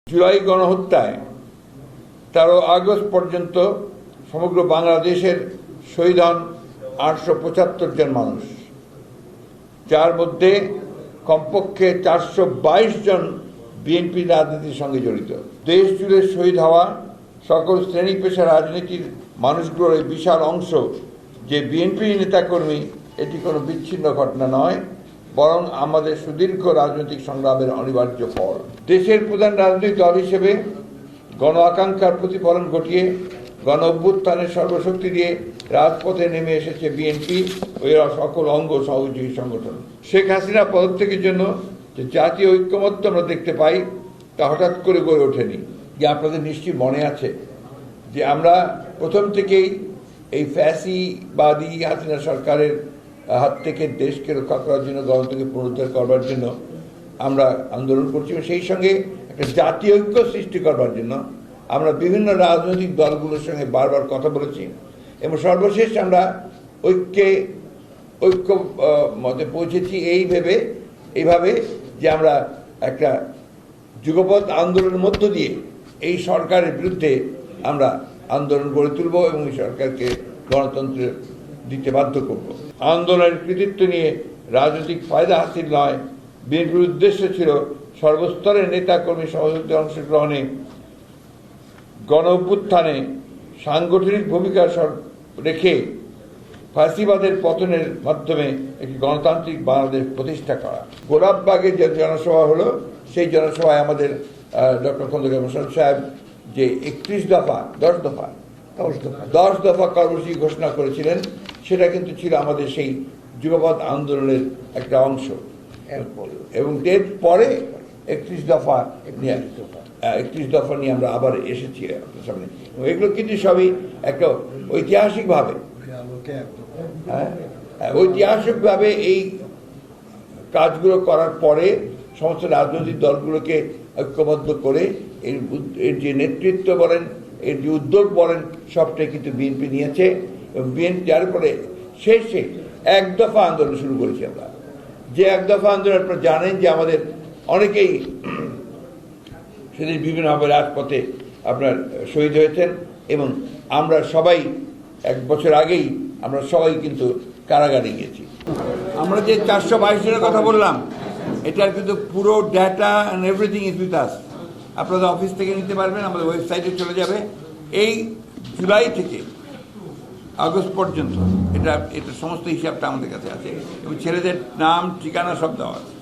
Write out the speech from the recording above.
July গণহত্যায় 13 August পর্যন্ত সমগ্র বাংলাদেশের শহীদ হন 875 জন মানুষ, যার মধ্যে কমপক্ষে 422 জন বিএনপি রাজনীতির সঙ্গে জড়িত। দেশ জুড়ে শহীদ হওয়া সকল শ্রেণী পেশা রাজনীতির মানুষগুলোর এই বিশাল অংশ যে বিএনপি নেতাকর্মী, এটি কোনো বিচ্ছিন্ন ঘটনা নয়, বরং আমাদের সুদীর্ঘ রাজনৈতিক সংগ্রামের অনিবার্য ফল। দেশের প্রধান রাজনৈতিক দল হিসেবে গণ আকাঙ্ক্ষার প্রতিফলন ঘটিয়ে গণ অভ্যুত্থানের সর্বশক্তি দিয়ে রাজপথে নেমে এসেছে বিএনপি ও এর সকল অঙ্গ সহযোগী সংগঠন। শেখ হাসিনা পদত্যাগের জন্য যে জাতীয় ঐক্যমত্য আমরা দেখতে পাই, তা হঠাৎ করে গড়ে ওঠেনি। যে আপনাদের নিশ্চয়ই মনে আছে যে আমরা প্রথম থেকেই এই ফ্যাসিবাদী হাসিনা সরকারের হাত থেকে দেশকে রক্ষা করার জন্য, গণতন্ত্রকে পুনরুদ্ধার করবার জন্য আমরা আন্দোলন করছি এবং সেই সঙ্গে একটা জাতীয় ঐক্য সৃষ্টি করবার জন্য আমরা বিভিন্ন রাজনৈতিক দলগুলোর সঙ্গে বারবার কথা বলেছি এবং সর্বশেষ আমরা ঐক্য মতে পৌঁছেছি এইভাবে যে আমরা একটা যুগপৎ আন্দোলনের মধ্য দিয়ে এই সরকারের বিরুদ্ধে আমরা আন্দোলন গড়ে তুলব এবং এই সরকারকে গণতন্ত্র দিতে বাধ্য করব। আন্দোলনের কৃতিত্ব নিয়ে রাজনৈতিক ফায়দা হাসিল নয়, বিএনপির উদ্দেশ্য ছিল সর্বস্তরের নেতা কর্মী সহযোগিতার অংশগ্রহণে গণ অভ্যুত্থানে সাংগঠনিক ভূমিকা রেখে ফাঁসিবাদের পতনের মাধ্যমে একটি গণতান্ত্রিক বাংলাদেশ প্রতিষ্ঠা করা। গোলাপবাগে যে জনসভা হলো, সেই জনসভায় আমাদের ডক্টর খন্দকার মোশাররফ সাহেব যে 10 দফা কর্মসূচি ঘোষণা করেছিলেন, সেটা কিন্তু ছিল আমাদের সেই যুগপৎ আন্দোলনের একটা অংশ এবং এর পরে 31 দফা নিয়ে আমরা আবার এসেছি আপনার সামনে। এগুলো কিন্তু সবই একটা ঐতিহাসিকভাবে এই কাজগুলো করার পরে সমস্ত রাজনৈতিক দলগুলোকে ঐক্যবদ্ধ করে এর যে নেতৃত্ব বলেন, এর যে উদ্যোগ বলেন, সবটাই কিন্তু বিএনপি নিয়েছে এবং বিএনপি যার পরে শেষে 1 দফা আন্দোলন শুরু করেছি আমরা। যে 1 দফা আন্দোলন আপনারা জানেন যে আমাদের অনেকেই সেদিন বিভিন্নভাবে রাজপথে আপনার শহীদ হয়েছেন এবং আমরা সবাই 1 বছর আগেই আমরা সবাই কিন্তু কারাগারে গিয়েছি। আমরা যে 422 জনের কথা বললাম, এটার কিন্তু পুরো data and everything is with us. আপনাদের অফিস থেকে নিতে পারবেন, আমাদের ওয়েবসাইটে চলে যাবে। এই জুলাই থেকে আগস্ট পর্যন্ত এটা সমস্ত হিসাবটা আমাদের কাছে আছে এবং ছেলেদের নাম, ঠিকানা সব দেওয়া আছে।